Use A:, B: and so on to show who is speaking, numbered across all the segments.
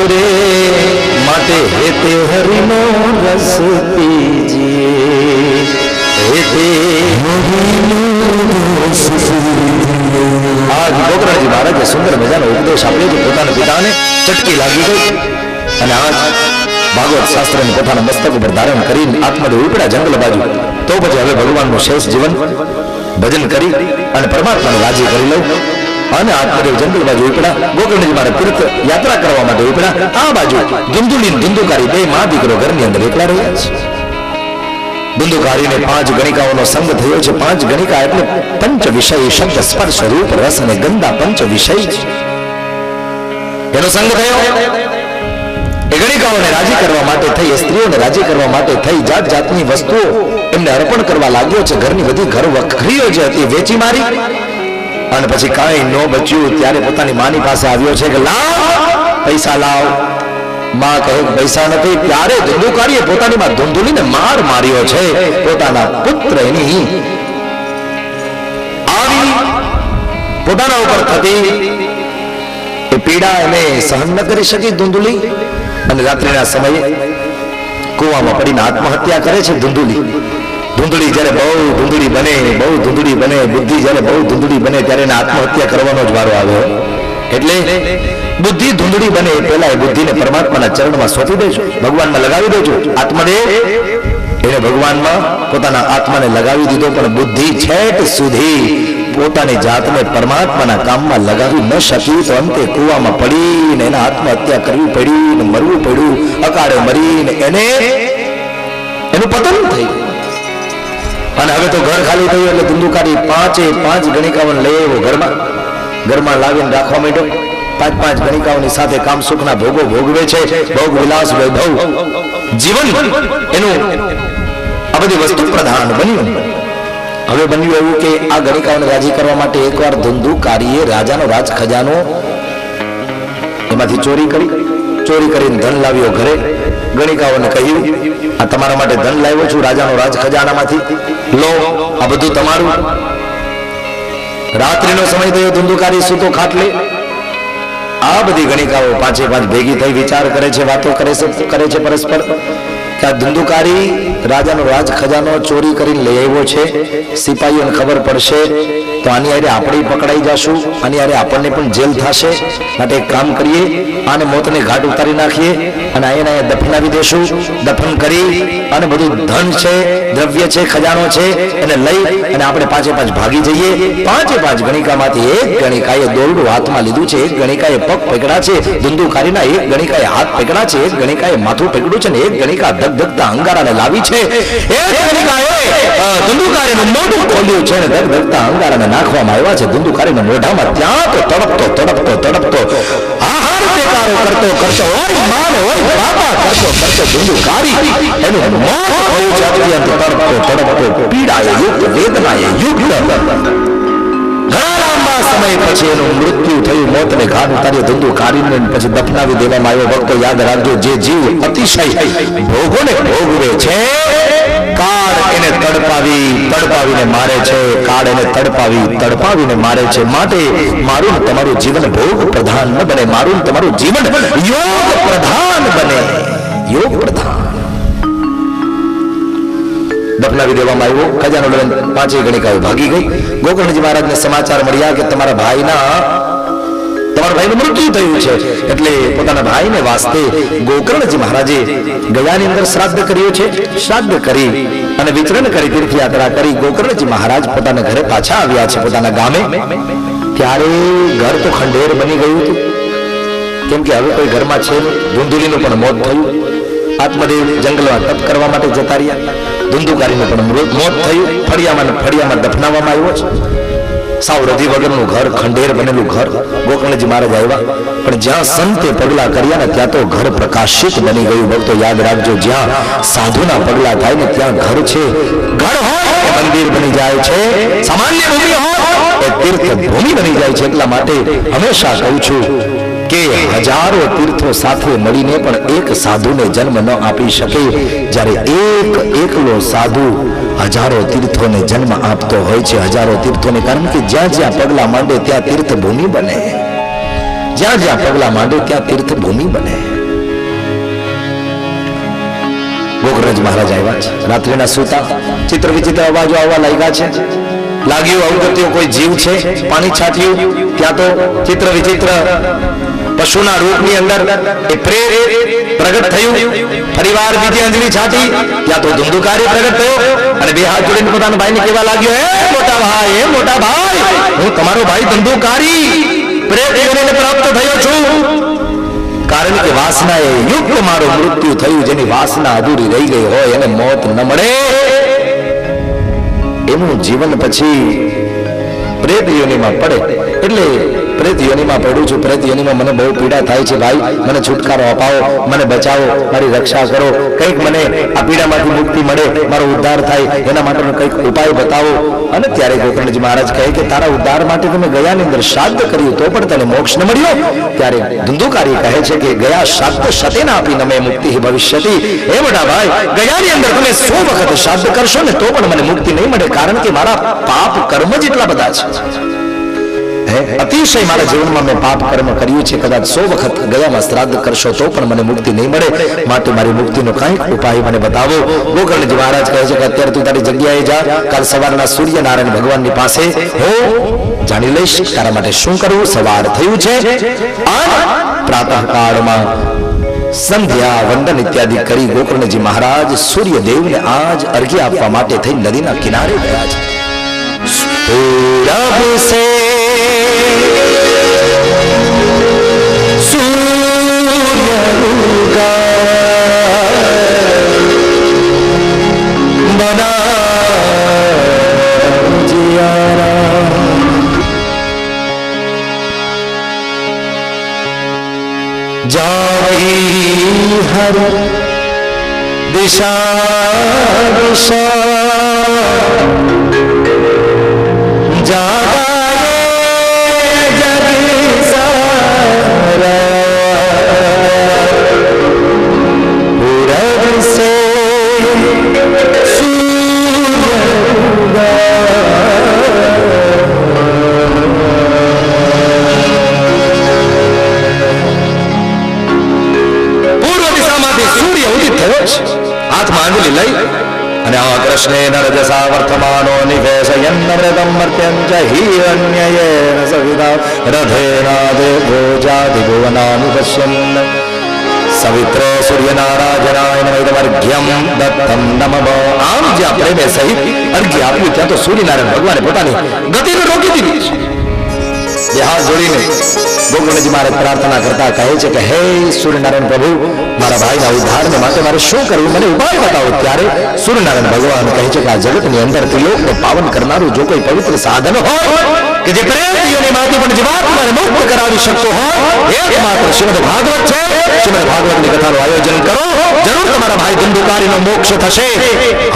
A: રે માટે હેતે હરિનો રસ પીજીએ, હેતે હરિનો રસ પીજીએ. આજ ગોકર્ણજી મહારાજે સુંદર મજાનો ઉપદેશ આપ્યો છે. પોતાના પિતાને ચટકી લાગી ગઈ અને આજ ભાગવત શાસ્ત્રને પોતાના મસ્તક ઉપર ધારણ કરીને આત્મદેવ ઉપડ્યા જંગલ બાજુ. તો પછી હવે ભગવાનનું શેષ જીવન ભજન કરી અને પરમાત્માને રાજી કરી લઉં અને આત્મદેવ જંગલ બાજુ ઉપડ્યા. ગોકર્ણજી મહારાજ તીર્થ યાત્રા કરવા માટે ઉપડ્યા. આ બાજુ ધુંધુલી ધુંધુકારી બે મા દીકરો ઘરની અંદર એકલા રહ્યા છે. ધુંધુકારીને 5 ગણિકાઓનો સંગ થયો છે. 5 ગણિકા એટલે પંચ વિષય, શબ્દ, સ્પર્શ, રૂપ, રસ અને ગંધા પંચ વિષય છે. એનો સંગ થયો. એ ગણિકાઓને રાજી કરવા માટે થઈ, એ સ્ત્રીઓને રાજી કરવા માટે થઈ જાત જાતની વસ્તુઓ એમને અર્પણ કરવા લાગ્યો છે. ઘરની બધી ઘર વખરીઓ જે હતી વેચી મારી અને પછી કાંઈ ન બચ્યું ત્યારે પોતાની માની પાસે આવ્યો છે કે લાવ પૈસા લાવ. માં કહે પૈસા નથી. ત્યારે ધુંધુકારીએ પોતાની માં ધુંધુલીને માર માર્યો છે. પોતાના પુત્ર એની આવી પોતાના ઉપર થતી એ પીડા એને સહન ન કરી શકી ધુંધુલી અને રાત્રિના સમયે કુવામાં પડીને આત્મહત્યા કરે છે ધુંધુલી. ધૂંધળી જ્યારે બહુ ધૂંધળી બને, બુદ્ધિ જ્યારે બહુ ધૂંધળી બને ત્યારે એને આત્મહત્યા કરવાનો જ વારો આવ્યો. એટલે બુદ્ધિ ધૂંધળી બને પહેલા એ બુદ્ધિને પરમાત્માના ચરણમાં સોંપી દેજો, ભગવાનમાં લગાવી દેજો. આત્મદેવ એને ભગવાનમાં પોતાના આત્માને લગાવી દીધો, પણ બુદ્ધિ છેટ સુધી પોતાની જાતને પરમાત્માના કામમાં લગાવી ન શકી તો અંતે કુવામાં પડીને એને આત્મહત્યા કરવી પડી ને મરવું પડ્યું. અકાળે મરીને એનું પતન થઈ. અને હવે તો ઘર ખાલી થયું એટલે ધુંધુકારી 5 ગણિકાઓને લઈ આવ્યો. ઘરમાં લાવીને રાખવા માંડ્યો. 5 ગણિકાઓની સાથે કામ સુખના ભોગો ભોગવે છે. ભોગ વિલાસ વૈભવ જીવન એનું આ બધી વસ્તુ પ્રધાન બન્યું. હવે બન્યું એવું કે આ ગણિકાઓને રાજી કરવા માટે એકવાર ધુંધુકારીએ રાજાનો રાજ ખજાનો એમાંથી ચોરી કરીને ધન લાવ્યો ઘરે. ગણિકાઓને કહ્યું આ તમારા માટે ધન લાવ્યો છું રાજાનો રાજ ખજાનામાંથી, લો આ બધું તમારું. રાત્રિનો સમય થયો. ધુંધુકારી સૂતો ખાટલે. આ બધી ગણિકાઓ 5 ભેગી થઈ વિચાર કરે છે, વાતો કરે છે પરસ્પર કે આ ધુંધુકારી રાજાનો રાજ ખજાનો ચોરી કરીને લઈ આવ્યો છે. સિપાહીઓને ખબર પડશે તો તો આની હારે આપણે પકડાઈ જશું, આની હારે આપણને પણ જેલ થશે. માટે એક કામ કરીએ, આને મોતને ઘાટ ઉતારી નાખીએ અને અહીંયા દફનાવી દેશું. દફન કરી અને બધું ધન છે, દ્રવ્ય છે, ખજાનો છે એને લઈ અને આપણે પાંચે પાંચ ભાગી જઈએ. પાંચે પાંચ ગણિકામાંથી એક ગણિકાએ દોરડું હાથમાં લીધું છે, એક ગણિકાએ પગ પકડા છે ધુંધુકારીના, એક ગણિકાએ હાથ પકડા છે, એક ગણિકાએ માથું પકડ્યું છે ને એક ગણિકા ધગધગતા અંગારાને લાવી છે. એક ગણિકાએ ધુંધુકારીનું મોઢું ખોલ્યું છે ને ધગધગતા અંગારાને નાખવામાં આવ્યા છે ધુંધુકારીના મોઢામાં. ત્યાં તો તડપતો આહાર દેકારો કરતો ઓય માન ઓય બાપા કરતો ધુંધુકારી એનું મોત થયું છે. અત્યંત તડપતો પીડાએ યુક્ત, વેદનાએ યુક્ત ઘણા લાંબા સમય પછી એનું મૃત્યુ થયું. મોતને ઘાટ ઉતાર્યો ધુંધુકારીને પછી દફનાવી દેવામાં આવ્યો. ભક્તો યાદ રાખજો, જે જીવ અતિશય ભોગોને ભોગવે છે, કાળ એને તડપાવીને મારે છે. કાળ એને તડપાવીને મારે છે. માટે મારું ને તમારું જીવન ભોગ પ્રધાન ન બને, મારું ને તમારું જીવન યોગ પ્રધાન બને. યોગ પ્રધાન દફનાવી દેવામાં આવ્યો. ખજાનો લઈને પાંચેય ગણિકાઓ ભાગી ગઈ. ગોકર્ણજી મહારાજને સમાચાર મળ્યા કે તમારા ભાઈનું મૃત્યુ થયું છે. એટલે પોતાના ભાઈને વાસ્તે ગોકર્ણજી મહારાજે ગયાની અંદર શ્રાદ્ધ કર્યું છે. શ્રાદ્ધ કરી અને વિચરણ કરી, તીર્થયાત્રા કરી ગોકર્ણજી મહારાજ પોતાના ઘરે પાછા આવ્યા છે, પોતાના ગામે. ત્યારે ઘર તો ખંડેર બની ગયું હતું, કેમ કે હવે કોઈ ઘરમાં છે. ધુંધુલીનું પણ મોત થયું. આત્મદેવ જંગલમાં તપ કરવા માટે જતા રહ્યા. ધુંધુકારીનું પણ મોત થયું. ફળિયામાં દફનાવવામાં આવ્યો છે. સાવ રધી વગરનું ઘર, ખંડેર બનેલું ઘર. ગોકર્ણજી મહારાજ આવ્યા, પણ જ્યાં સંતે પગલા કર્યા ને ત્યાં તો ઘર પ્રકાશિત બની ગયું. ભક્તો યાદ રાખજો, જ્યાં સાધુના પગલા થાય ને ત્યાં ઘર છે. ઘર હોય એ મંદિર બની જાય છે, સામાન્ય ભૂમિ હોય એ તીર્થ ભૂમિ બની જાય છે. એટલા માટે હંમેશા કહું છું કે હજારો તીર્થો સાથે મળીને પણ એક સાધુને જન્મ ન આપી શકે, જ્યારે એકલો સાધુ હજારો તીર્થોને જન્મ આપતો હોય છે. હજારો તીર્થોને, કારણ કે જ્યાં જ્યાં પગલા માંડે ત્યાં તીર્થ ભૂમિ બને. જ્યાં જ્યાં પગલા માંડે ત્યાં તીર્થ ભૂમિ બને. ગોકર્ણજી મહારાજ આવ્યા છે, રાત્રિના સૂતા. ચિત્ર વિચિત્ર અવાજો આવવા લાગ્યા છે. લાગ્યું અવગત્યો કોઈ જીવ છે. પાણી છાટ્યું, ત્યાં તો ચિત્ર વિચિત્ર પશુના રૂપની અંદર એ પ્રેત પ્રગટ થયું. ફરીવાર બીજી અંજલિ છાટી, ત્યાં તો ધુંધુકારી પ્રગટ થયો અને બે હાથ જોડીને પોતાના ભાઈને કહેવા લાગ્યો, હે મોટા ભાઈ, હું તમારો ભાઈ ધુંધુકારી પ્રેત યોનિને પ્રાપ્ત થયો છું. કારણ કે વાસનાએ યુક્ત મારું મૃત્યુ થયું. જેની વાસના અધૂરી રહી ગઈ હોય એને મોત ન મળે, એનું જીવન પછી પ્રેત યોનિમાં પડે. એટલે પ્રેત યોનિમાં પડું છું, પ્રેત યોનિમાં મને બહુ પીડા થાય છે. ભાઈ મને છુટકારો અપાવો, મને બચાવો, મારી રક્ષા કરો, કંઈક મને આ પીડામાંથી મુક્તિ મળે, મારો ઉદ્ધાર થાય, એના માટેનો કંઈક ઉપાય બતાવો. અને ત્યારે ગોકર્ણજી મહારાજ કહે કે તારા ઉદ્ધાર માટે તમે ગયાની અંદર શ્રાદ્ધ કર્યું તો પણ તને મોક્ષ ન મળ્યો. ત્યારે ધુંધુકારી કહે છે કે ગયા શ્રાદ્ધ સતેના આપી નમે મુક્તિ ભવિષ્યતિ. એ મોટા ભાઈ, ગયાની અંદર તમે 100 વખત શ્રાદ્ધ કરશો ને તો પણ મને મુક્તિ નહીં મળે, કારણ કે મારા પાપ કર્મ જ એટલા બધા છે. અતિશય મારા જીવનમાં મેં પાપ કર્મ કર્યું છે. કદાચ 100 વખત ગયામાં શ્રાદ્ધ કરશો તો પણ મને મુક્તિ નહીં મળે, માટે મારી મુક્તિનો કંઈક ઉપાય મને બતાવો. ગોકર્ણજી મહારાજ કહે છે કે અત્યારે તું તારી જગ્યાએ જા, કાલ સવારના સૂર્યનારાયણ ભગવાનની પાસે હું જાણી લઈશ તારા માટે શું કરવું. સવાર થયું છે, પ્રાતઃકાળમાં સંધ્યા વંદન ઇત્યાદિ કરી ગોકર્ણજી મહારાજ સૂર્યદેવને આજ અર્ઘ્ય આપવા માટે થઈ નદીના કિનારે ગયા છે. પૂરબ સે सूर्य बना जियारा जाई हर दिशा અને આ કૃષ્ણેન રજસા વર્તમાનો નિવેશયન્નમૃતમ મર્ત્યં ચ હિરણ્યયેન સવિતા રથેનાદે ભોજાધિભુવનાનિ પશ્યન સવિત્રે સૂર્યનારાયણાય નમઃ દત્તમ નમઃ. આમ જ્યાં પ્રેમે સહિત અર્ઘ્ય આપ્યું ત્યાં તો સૂર્યનારાયણ ભગવાને પોતાની ગતિને રોકી દીધી. બે હાથ જોડીને ગોકર્ણજી મહારાજ પ્રાર્થના કરતા કહે છે કે હે સૂર્યનારાયણ પ્રભુ, મારા ભાઈના ઉદ્ધારને માટે મારે શું કરવું, મને ઉપાય બતાવો. ત્યારે સૂર્યનારાયણ ભગવાન કહે છે કે આ જગતની અંદર ત્રિલોકને પાવન કરનારું જો કોઈ પવિત્ર સાધન હોય કે જે પ્રેતીઓમાંથી પણ જીવાત્માને મુક્ત કરાવી શકતો હોય, એકમાત્ર શ્રીમદ ભાગવત છે. શ્રીમદ ભાગવતની કથાનું આયોજન કરો, જરૂર તમારા ભાઈ ધંધુકારીનો મોક્ષ થશે.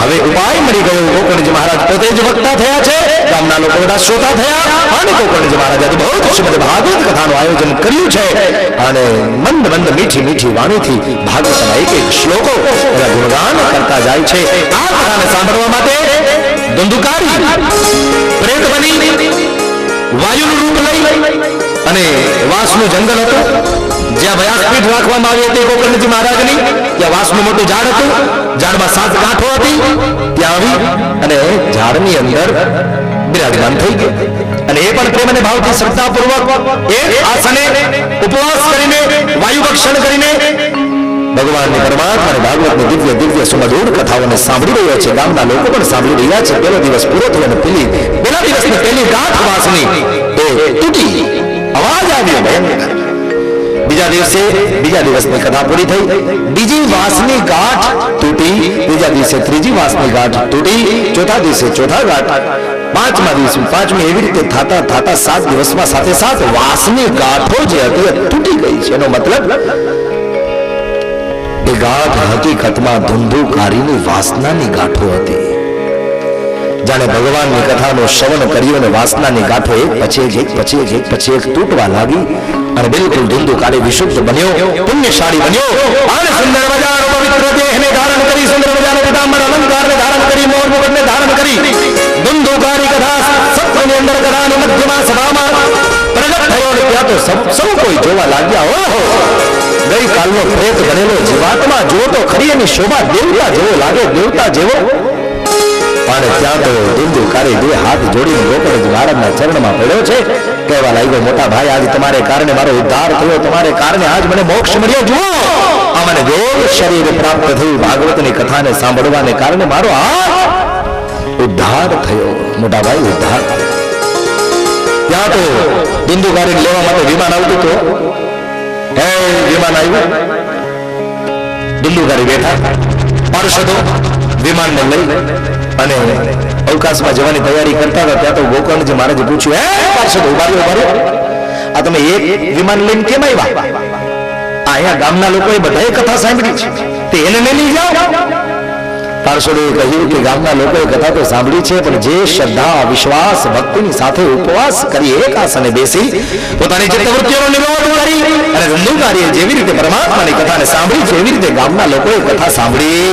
A: હવે ઉપાય મળી ગયો. ગોકર્ણજી મહારાજ પોતે જ વક્તા થયા છે, ગામના લોકો બધા શ્રોતા થયા, અને ગોકર્ણજી મહારાજે બહુ શ્રીમદ ભાગવત કથાનું આયોજન કર્યું છે. અને મંદ મંદ મીઠી મીઠી વાણીથી ભાગવતના એક એક શ્લોકો ગુણગાન કરતા જાય છે. આ કથાને સાંભળવા માટે ધંધુકારી પ્રેત બની વાયુનું રૂપ લઈ અને વાંસનું જંગલ હતું, જ્યાં વ્યાસપીઠ રાખવામાં આવી હતી ગોકર્ણજી મહારાજની. ત્યાં વાંસનું મોટું ઝાડ હતું, ઝાડમાં 7 ગાંઠો હતી. ત્યાં આવી અને ઝાડની અંદર બિરાજમાન થઈ ગયો. અને એ પણ પ્રેમ અને ભાવથી શ્રદ્ધાપૂર્વક એક આસને ઉપવાસ કરીને વાયુ ભક્ષણ કરીને ભગવાનની પરમાત્મા અને ભાગવતની દિવ્ય દિવ્ય સુમધુર કથાઓને સાંભળી રહ્યા છે. ગામના લોકો પણ સાંભળી રહ્યા છે. પહેલો દિવસ પૂરો થયો અને પેલા દિવસની પહેલી ગાંઠ વાંસની એ તૂટી, અવાજ આવ્યો ભયંકર. બીજા દિવસની કથા પૂરી થઈ. બીજી વાંસની ગાંઠ તૂટી, ત્રીજા દિવસે ત્રીજી વાંસની ગાંઠ તૂટી, ચોથા દિવસે ચોથા ગાંઠ, પાંચમા દિવસે પાંચમી, એવી રીતે થતા થતા 7 દિવસમાં સાથે સાથ વાંસની ગાંઠો જે હતી એ તૂટી ગઈ છે. એનો મતલબ એ ગાંઠ હકીકતમાં ધુંધુકારીની વાસનાની ગાંઠો હતી. જાણે ભગવાનની કથાનું શ્રવણ કર્યું અને વાસનાની ગાંઠો એક પછી એક તૂટવા લાગી અને બિલકુલ ધુંધુકારી વિશુદ્ધ બન્યો, પુણ્યશાળી બન્યો. અને સુંદર મજાનો પવિત્ર દેહને ધારણ કરી, સુંદર મજાનો પીતાંબર અલંકારને ધારણ કરી, મોર મુકુટને ધારણ કરી ધુંધુકારી કથા સત્યની અંદર કથાની મધ્યમાં સભામાં પ્રગટ થયો. અને ત્યાં તો સૌ કોઈ જોવા લાગ્યા. ઓહો, ગઈકાલનો પ્રેત બનેલો જીવાત્મા જો તો ખરી એની શોભા દેવતા જેવો લાગે, દેવતા જેવો. અને ત્યાં તો ધુંધુકારી 2 હાથ જોડીને ગોકર્ણજી મહારાજના ચરણમાં પડ્યો છે. કહેવા લાગ્યો, મોટા ભાઈ, આજ તમારે કારણે મારો ઉદ્ધાર થયો, તમારે કારણે આજ મને મોક્ષ મળ્યો. જુઓ, આ મને યોગ શરીર પ્રાપ્ત થયું. ભાગવતની કથાને સાંભળવાને કારણે મારો આ ઉદ્ધાર થયો. મોટા ભાઈ, ઉદ્ધાર. ત્યાં તો ધુંધુકારીને લેવા માટે વિમાન આવતું હતું. વિમાન આવ્યું, ધુંધુકારી બેઠા, પાર્ષદો વિમાનને લઈ અને અવકાશમાં જવાની તૈયારી કરતા હતા. ત્યાં તો ગોકર્ણજી મહારાજે પૂછ્યું, હે પાર્ષદો, ઉભા રહ્યો, આ તમે એક વિમાન લઈને કેમ આવ્યા? અહીંયા ગામના લોકોએ બધાએ કથા સાંભળી છે, તે એને લઈ જાઓ. પાર્ષદોએ કહ્યું કે ગામના લોકોએ કથા તો સાંભળી છે, પણ જે શ્રદ્ધા, વિશ્વાસ, ભક્તિની સાથે ઉપવાસ કરી એક આસને બેસી પોતાની ચિત્તવૃત્તિઓનો નિરોધ કરી અને ધુંધુકારીએ જેવી રીતે પરમાત્માની કથાને સાંભળી છે, એવી રીતે ગામના લોકોએ કથા સાંભળી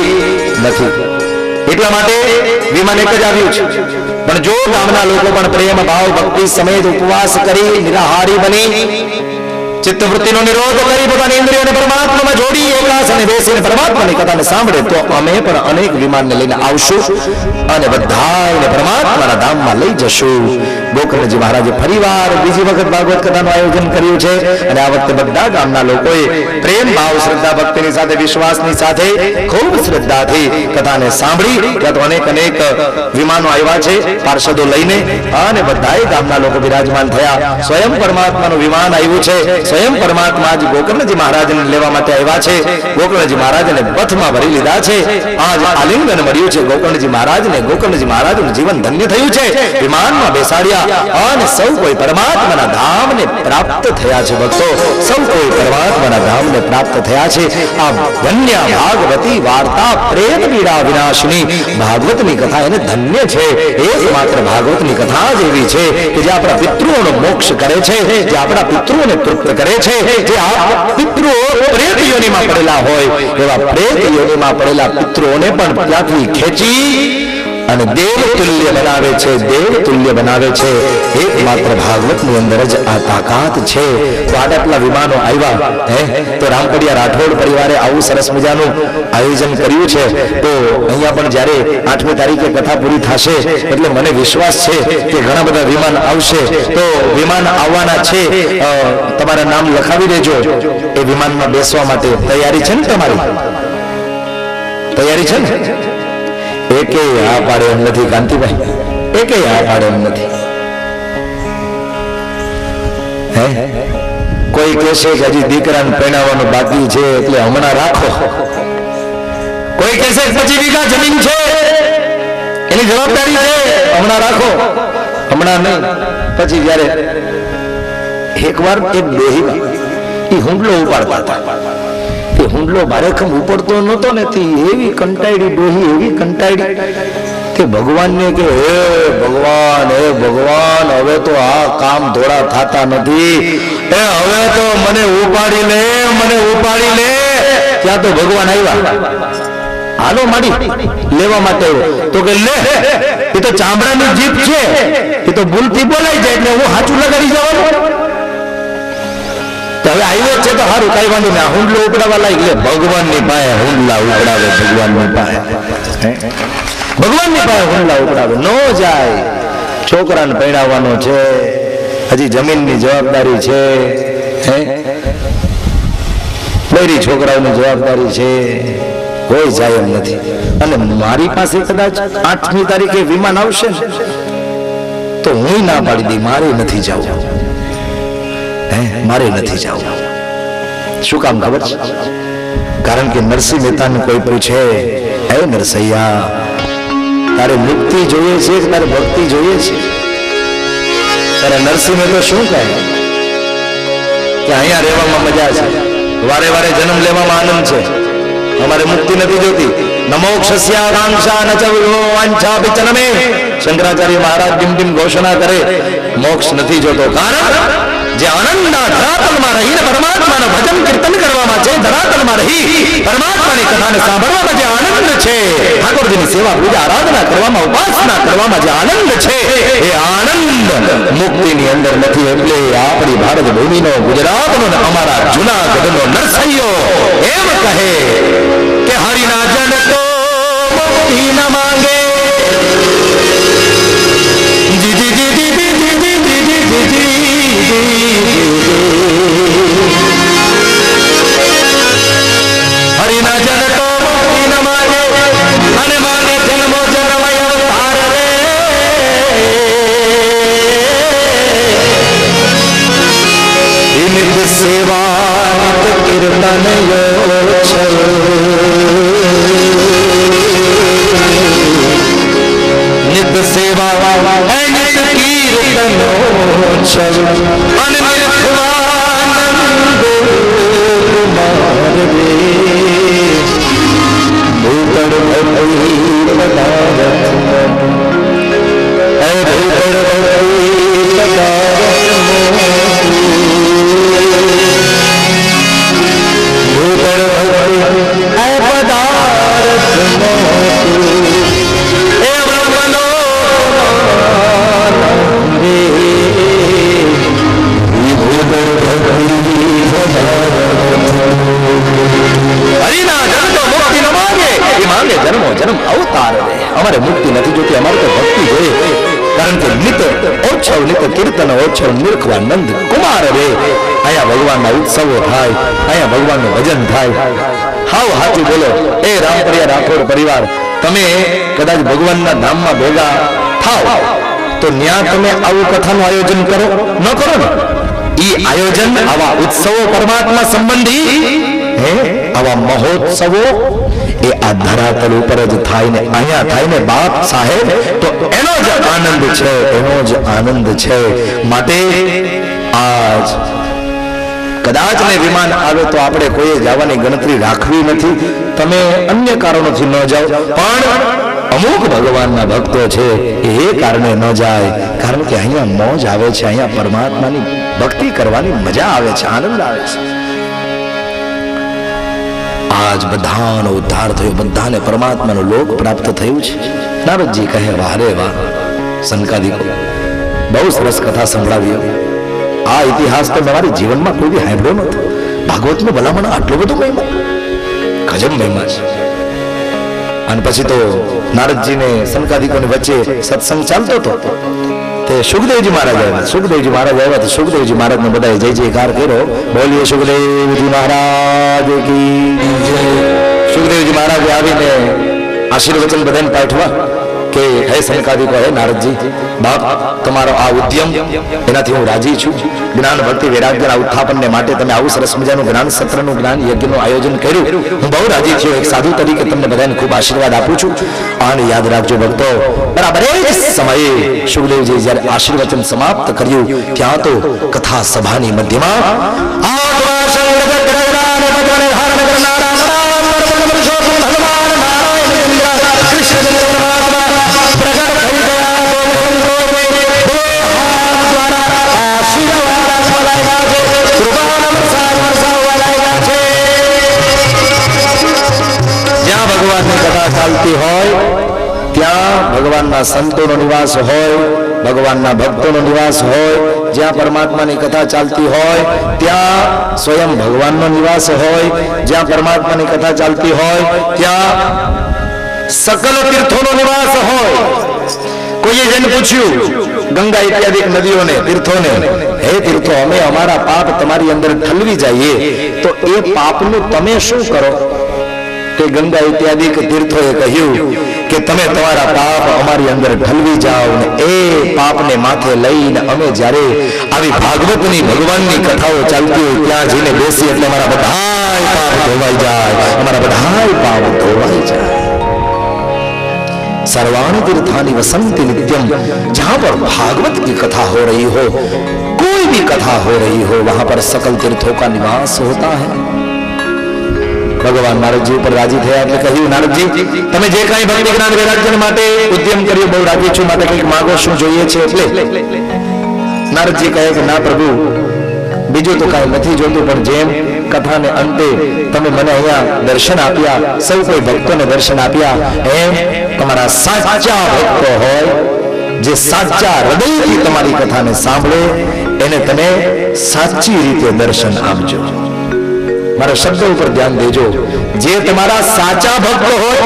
A: નથી. એટલા માટે વિમાન એક જ આવ્યું છે. પણ જો ગામના લોકો પણ પ્રેમ, ભાવ, ભક્તિ સમેત ઉપવાસ કરી નિરાહારી બની ચિત્તવૃત્તિનો નિરોધ કરી પોતાની ઇન્દ્રિયોને પરમાત્મામાં જોડી એકાસ અને બેસીને પરમાત્માની કથાને સાંભળે તો અમે પણ અનેક વિમાનને લઈને આવશું અને બધાને પરમાત્માના ધામમાં લઈ જશું. ગોકર્ણજી મહારાજે ફરીવાર બીજી વખત ભાગવત કથાનું આયોજન કર્યું છે. અને આ વખતે બધા ગામના લોકોએ પ્રેમ, ભાવ, શ્રદ્ધા, ભક્તિની સાથે, વિશ્વાસની સાથે ખૂબ શ્રદ્ધાથી કથાને સાંભળી. ત્યાં તો અનેક વિમાનો આવ્યા છે પાર્ષદો લઈને, અને બધાએ ગામના લોકો બિરાજમાન થયા. સ્વયં પરમાત્માનું વિમાન આવ્યું છે. સ્વયં પરમાત્મા જ ગોકર્ણજી મહારાજને લેવા માટે આવ્યા છે. ગોકર્ણજી મહારાજને પથમાં ભરી લીધા છે. આજ આલિંગન મળ્યું છે ગોકર્ણજી મહારાજને. ગોકર્ણજી મહારાજનું જીવન ધન્ય થયું છે. વિમાનમાં બેસાડ્યા અને સૌ કોઈ પરમાત્માના ધામને પ્રાપ્ત થયા છે. ભક્તો, સૌ કોઈ પરમાત્માના ધામને પ્રાપ્ત થયા છે. આ ધન્ય ભાગવતી વાર્તા, પ્રેત પીડા વિનાશની ભાગવતની કથા એને ધન્ય છે. એકમાત્ર ભાગવતની કથા જ એવી છે કે જે આપણા પિતૃઓનો મોક્ષ કરે છે, જે આપણા પિતૃઓને તૃપ્ત કરે છે. જે આ પિતૃઓ પ્રેત યોનિમાં પડેલા હોય એવા પ્રેત યોનિમાં પડેલા પિતૃઓને પણ ત્યાંથી ખેંચી અને દેવ તુલ્ય બનાવે છે, દેવ તુલ્ય બનાવે છે. એકમાત્ર ભાગવતની અંદર જ આ તાકાત છે. તો આટલા વિમાનો આવ્યા તો રામપડિયા રાઠોડ પરિવારે આવું સરસ મજાનું આયોજન કર્યું છે. તો અહીંયા પણ જ્યારે 8મી તારીખે કથા પૂરી થશે એટલે મને વિશ્વાસ છે કે ઘણા બધા વિમાન આવશે. તો વિમાન આવવાના છે, તમારા નામ લખાવી દેજો એ વિમાનમાં બેસવા માટે. તૈયારી છે ને તમારી? તૈયારી છે ને? એકે આ પાડે એમ નથી કાંતિભાઈ, એકે આ પાડે એમ નથી. કોઈ કહેશે કે હજી દીકરાને પરણાવવાનું બાકી છે એટલે હમણાં રાખો. કોઈ કહેશે 25 વીઘા જમીન છે એની જવાબદારી છે, હમણાં રાખો. હમણાં નહીં, પછી જયારે એકવાર એક ડોહી એ હુંડલો ઉપાડતા હતા. તે હુંડલો ભારેખમ ઉપડતો નતો ને, એવી કંટાળી ડોહી, એવી કંટાળી કે ભગવાનને કે હે ભગવાન, હે ભગવાન, હવે તો આ કામ થોડા થતા નથી, એ હવે તો મને ઉપાડી લે, મને ઉપાડી લે. ત્યાં તો ભગવાન આવ્યા, હાલો માડી લેવા માટે. તો કે લે, એ તો ચામડાની જીભ છે, એ તો ભૂલથી બોલાઈ જાય એટલે હું હાચું લગાડી જવાનું. હવે આવ્યો છે તો સારું, કઈ વાંધો નહીં. હુંડલો ઉપડાવવા લાગી લે, ભગવાનની પાસે હુંડલા ઉપડાવે, ભગવાનની પાસે, ભગવાનની પાસે હુંડલા ઉપડાવે. નો જાય, છોકરાને પરણાવવાનો છે, હજી જમીનની જવાબદારી છે, બૈરી છોકરાઓની જવાબદારી છે, કોઈ જાય એમ નથી. અને મારી પાસે કદાચ 8મી તારીખે વિમાન આવશે ને તો હું ના પાડી દઈ, મારે નથી જવું, મારે નથી જવું. શું કામ ખબર છે? કારણ કે નરસિંહ મહેતાને કોઈ પૂછે, હે નરસૈયા, તારે મુક્તિ જોઈએ છે કે તારે ભક્તિ જોઈએ છે? ત્યારે નરસિંહ મહેતા શું કહે કે અહીંયા રહેવામાં મજા છે, વારે વારે જન્મ લેવામાં આનંદ છે, અમારે મુક્તિ નથી જોતી. નમોક્ષસ્યાકાંક્ષા ન ચ વાંછા વિચનમે. શંકરાચાર્ય મહારાજ ડીમ ડીમ ઘોષણા કરે, મોક્ષ નથી જોતો. કારણ જે આનંદના ધરાતલમાં રહીને પરમાત્માના ભજન કીર્તન કરવામાં છે, ધરાતલમાં રહી પરમાત્માની કથાને સાંભળવામાં જે આનંદ છે, ઠાકોરજીની સેવા પૂજા આરાધના કરવામાં, ઉપાસના કરવામાં જે આનંદ છે, એ આનંદ મુક્તિની અંદર નથી. એટલે આપણી ભારત ભૂમિનો, ગુજરાતનો, અમારા જૂનાગઢનો નરસૈયો એમ કહે કે હરિના જન તો મુક્તિ ન માંગે. જી જી જી જી જી જી જી જી જી હરિના જન તો મુક્તિ ન માંગે, અને માંગે જન્મો જન્મય અવતાર રે. નિત સેવા નિત કીર્તન યો છે, નિત સેવા નિત કીર્તનો છે, અને નિર્ખવાનંદ કુમાર રે. ભૂતળ ભૂતળ પદાર્થ, હે ભૂતળ ભૂતળ પદાર્થ, ભૂતળ ભૂતળ હે પદાર્થ મોતું. જન્મો જન્મ અવતાર રે. અમારે મુક્તિ નથી જોતી, અમારે તો ભક્તિ જોઈએ. કારણ કે નિત ઓછવ, નિત કીર્તન ઓછવ, નિર્ખવાનંદ કુમાર રે. અહીંયા ભગવાનના ઉત્સવો થાય, અહીંયા ભગવાનનું ભજન થાય. હાવ હાચું બોલો એ રામપરિયા રાઠોડ પરિવાર, તમે કદાચ ભગવાનના ધામમાં ભેગા થાવ તો ત્યાં તમે આવું કથાનું આયોજન કરો, ન કરો ને? ઈ આયોજન, આવા ઉત્સવો પરમાત્મા સંબંધી, આવા મહોત્સવો એ આ ધરાતલ ઉપર જ થાય ને અહીંયા થાય ને બાપ સાહેબ, તો એનો જ આનંદ છે, એનો જ આનંદ છે. માટે આજ કદાચ ને વિમાન આવે તો આપણે કોઈએ જવાની ગણતરી રાખવી નથી. તમે અન્ય કારણોથી ન જાઓ, પણ અમુક ભગવાનના ભક્તો છે એ કારણે ન જાય. કારણ કે અહીંયા મોજ આવે છે, અહીંયા પરમાત્માની ભક્તિ કરવાની મજા આવે છે, આનંદ આવે છે. આજ બધાનો ઉદ્ધાર થયો, બધાને પરમાત્માનો લોક પ્રાપ્ત થયું છે. નારદજી કહે, વાહ રે વાહ સનકાદિકો, બહુ સરસ કથા સંભળાવ્યો. આ ઇતિહાસ તો મારી જીવનમાં કોઈ બી સાંભળ્યો નહોતો. ભાગવતનો ભલામણ આટલો બધો મહિમા, ગજબ મહિમા છે. અને પછી તો નારદજીને સનકાદિકોની વચ્ચે સત્સંગ ચાલતો હતો. તે સુખદેવજી મહારાજ આવ્યા. સુખદેવજી મહારાજ આવ્યા તો સુખદેવજી મહારાજને બધાએ જય જયકાર કર્યો. બોલીએ સુખદેવજી મહારાજ કી જય. સુખદેવજી મહારાજે આવીને આશીર્વચન બધાને પાઠવા કે હે સનકાદિકો, હે નારદજી, બાપ તમારો આ ઉદ્યમ એનાથી હું રાજી છું. જ્ઞાન ભક્તિ વૈરાગ્યના ઉત્થાપનને માટે તમે આવું સરસ મજાનું જ્ઞાન સત્રનું જ્ઞાન યજ્ઞનું આયોજન કર્યું. હું બહુ રાજી છું. એક સાધુ તરીકે તમને બધાને ખૂબ આશીર્વાદ આપું છું. અને યાદ રાખજો ભક્તો, બરાબર એ જ સમયે સુખદેવજી જ્યારે આશીર્વચન સમાપ્ત કર્યું ત્યાં તો કથા સભાની મધ્યમાં ચાલતી હોય ત્યાં ભગવાનના સંતોનો નિવાસ હોય, ભગવાનના ભક્તોનો નિવાસ હોય. જ્યાં પરમાત્માની કથા ચાલતી હોય ત્યાં સ્વયં ભગવાનનો નિવાસ હોય. જ્યાં પરમાત્માની કથા ચાલતી હોય ત્યાં સકલ તીર્થોનો નિવાસ હોય. કોઈએ જઈને પૂછ્યું ગંગા ઇત્યાદિ નદીઓને, તીર્થોને, હે તીર્થો, અમે અમારા પાપ તમારી અંદર ઠલવી જઈએ તો એ પાપનું તમે શું કરો? તે ગંગા ઇત્યાદિ તીર્થોએ કહ્યું કે તમે તમારા પાપ અમારી અંદર ઢલવી જાઓ ને એ પાપને માથે લઈને અમે જ્યારે આવી ભાગવતની ભગવાનની કથાઓ ચાલતી હોય ત્યાં જઈને બેસી એટલે અમારા બધાય પાપ ધોવાઈ જાય, અમારા બધાય પાપ ધોવાઈ જાય. सर्वाणि तीर्थानि वसन्ति नित्यम. जहां पर भागवत की कथा हो रही हो, कोई भी कथा हो रही हो, वहां पर सकल तीर्थों का निवास होता है. ભગવાન નારદજી ઉપર રાજી થયા એટલે કહ્યું, નારદજી તમે જે કાંઈ ભક્તિ જ્ઞાન વૈરાગ્ય માટે ઉદ્યમ કર્યું બહુ રાજી છું, માટે કંઈક માંગો, શું જોઈએ છે? એટલે નારદજી કહે કે ના પ્રભુ, બીજું તો કાંઈ નથી જોતું, પણ જેમ કથાને અંતે તમે મને અહીંયા દર્શન આપ્યા, સૌ કોઈ ભક્તોને દર્શન આપ્યા, એમ તમારા સાચા ભક્તો હોય જે સાચા હૃદયથી તમારી કથાને સાંભળે એને તમે સાચી રીતે દર્શન આપજો. મારા શબ્દો ઉપર ધ્યાન દેજો. જે તમારા સાચા ભક્તો હોય,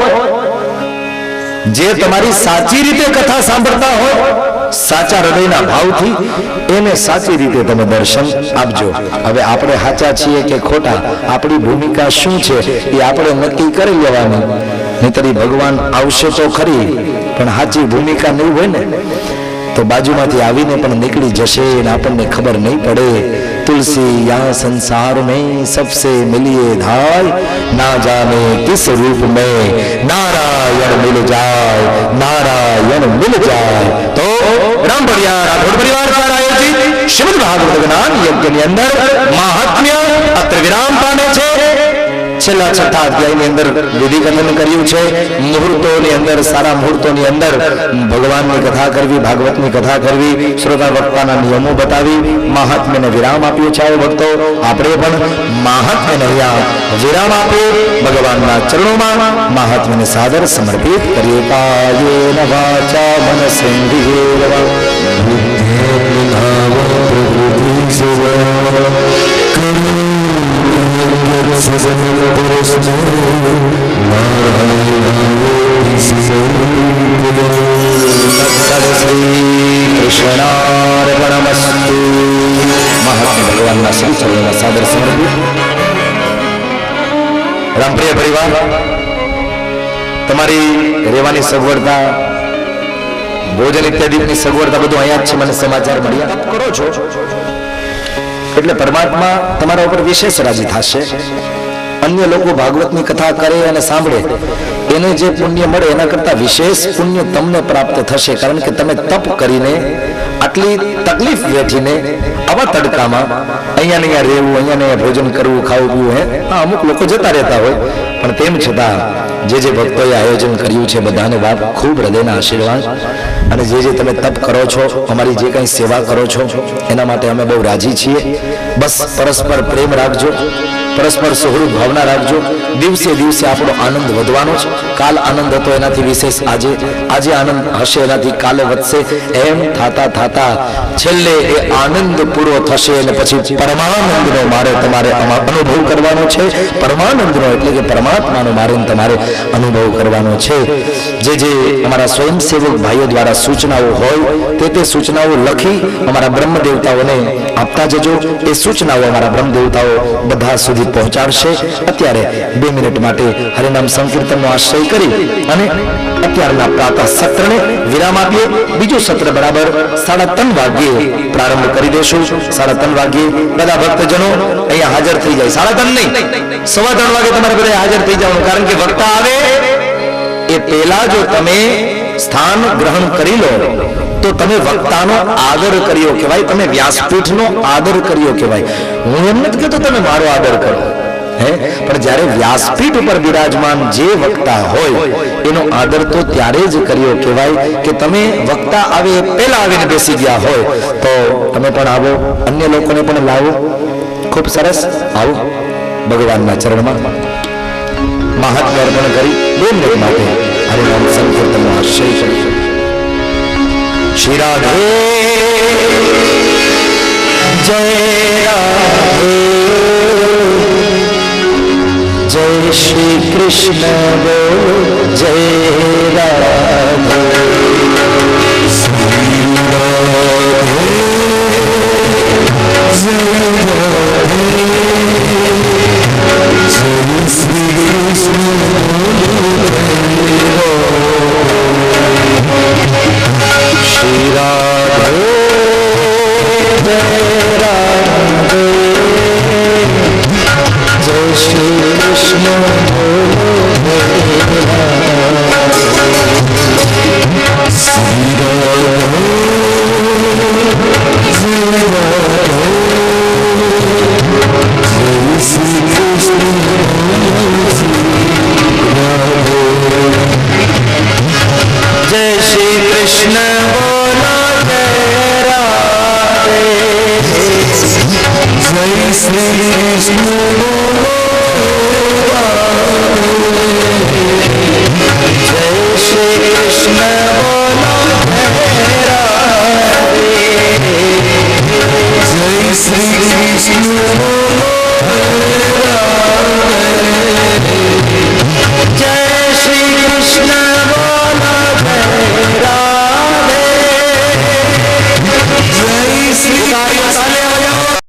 A: જે તમારી સાચી રીતે કથા સાંભળતા હોય, સાચા હૃદયના ભાવથી, એને સાચી રીતે તમે દર્શન આપજો. હવે આપણે સાચા છીએ કે ખોટા, આપણી ભૂમિકા શું છે એ આપણે નક્કી કરી લેવાની. નહીતર ભગવાન આવશે તો ખરી, પણ સાચી ભૂમિકા નહીં હોય ને તો બાજુમાંથી આવીને પણ નીકળી જશે ને આપણને ખબર નહીં પડે. तुलसी यहाँ संसार में सबसे मिलिए धाय, ना जाने किस रूप में नारायण मिल जाए, नारायण मिल जाए. तो राम परिवार राठौड़ परिवार द्वारा आयोजित श्रीमद् भागवत ज्ञान यज्ञ ની અંદર મહાત્મ્ય અત્ર વિરામ પામે છે. છેલ્લા છઠ્ઠા અધ્યાયની અંદર વિધિ કથન કર્યું છે. મુહૂર્તોની અંદર, સારા મુહૂર્તોની અંદર ભગવાનની કથા કરવી, ભાગવતની કથા કરવી, શ્રોતા વક્તાના નિયમો બતાવી, મહાત્મ્યને વિરામ આપ્યો છે. આવો ભક્તો આપણે પણ મહાત્મ્યને વિરામ આપીએ, ભગવાનના ચરણોમાં મહાત્મ્યને સાદર સમર્પિત કરીએ. કાયેન વાચા મનસેન્દ્રિયેર્વા બુદ્ધેર્નિભાવ કૃષ્ણાર્પણમસ્તુ. મહાત્મા ભગવાનના શ્રી ચરણોમાં સાદર સમર્પિત. રામપ્રિય પરિવાર, તમારી રહેવાની સગવડતા, ભોજન ઇત્યાદિની સગવડતા બધું અહીંયા જ છે. મને સમાચાર મળ્યા કરો છો એટલે પરમાત્મા તમારા ઉપર વિશેષ રાજી થશે. અન્ય લોકો ભાગવતની કથા કરે અને સાંભળે એને જે પુણ્ય મળે એના કરતા વિશેષ પુણ્ય તમને પ્રાપ્ત થશે. કારણ કે તમે તપ કરીને આટલી તકલીફ વેઠીને આવા તડકામાં અહીંયા ને અહીંયા રહેવું, અહીંયા ને ભોજન કરવું, ખાવું પીવું, અમુક લોકો જતા રહેતા હોય, પણ તેમ છતાં જે ભક્તોએ આયોજન કર્યું છે બધાને બાપ ખૂબ હૃદયના આશીર્વાદ, અને જે તમે તપ કરો છો, અમારી જે કંઈ સેવા કરો છો એના માટે અમે બહુ રાજી છીએ. બસ પરસ્પર પ્રેમ રાખજો, પરસ્પર સૌહૃદ ભાવના રાખજો. દિવસે દિવસે આપણો આનંદ વધવાનો છે. કાલ આનંદ હતો એનાથી વિશેષ આજે આનંદ હશે, એનાથી કાલે વધશે. એમ થાતા થાતા છેલ્લે એ આનંદ પૂરો થશે અને પછી પરમાનંદનો મારે તમારે અનુભવ કરવાનો છે. પરમાનંદનો એટલે કે પરમાત્માનો મારે તમારે અનુભવ કરવાનો છે. જે અમારા સ્વયંસેવક ભાઈઓ દ્વારા સૂચનાઓ હોય તે સૂચનાઓ લખી અમારા બ્રહ્મ દેવતાઓને આપતા જજો. એ સૂચનાઓ અમારા બ્રહ્મ દેવતાઓ બધા સુધી પહોંચાડશે. અત્યારે 2 મિનિટ માટે હરિનામ સંકીર્તનનો આશ્રય કરી અને અત્યારના પ્રાતઃ સત્રને વિરામ આપીએ. બીજું સત્ર બરાબર 3:30 વાગ્યે પ્રારંભ કરી દેશું. 3:30 વાગ્યે બધા ભક્તજનો અહીંયા હાજર થઈ જાય. 3:30 નહીં, 3:15 વાગે તમારે બધા હાજર થઈ જવાનું, કારણ કે વક્તા આવે એ પહેલા જો તમે સ્થાન ગ્રહણ કરી લો તો તમે વક્તાનો આદર કર્યો કહેવાય, તમે વ્યાસપીઠનો આદર કર્યો કહેવાય. હું એમ નથી કહેતો તમે મારો આદર કરો, પણ જ્યારે વ્યાસપીઠ ઉપર બિરાજમાન જે વક્તા હોય એનો આદર તો ત્યારે જ કર્યો કહેવાય કે તમે વક્તા આવે પહેલા આવીને બેસી ગયા હોય. તો તમે પણ આવો, અન્ય લોકોને પણ લાવો. ખૂબ સરસ, આવો ભગવાનના ચરણમાં મહાત્મ્ય અર્પણ કરી 2 મિનિટ માટે હરિનામ સંકીર્તનનો આશ્રય કરી. શ્રી રાધે જય રાધે, જય શ્રી કૃષ્ણ બોલો, જય રાધે. શ્રી રાધે જય રાધે, જય શ્રી કૃષ્ણ બોલો, શ્રી રાધે જય રાધે, જય શ્રી કૃષ્ણ બોલો, શ્રી રાધે જય રાધે, જય શ્રી કૃષ્ણ જય શ્રી કૃષ્ણ બોલો, જય રાધે, જય શ્રી કૃષ્ણ બોલો.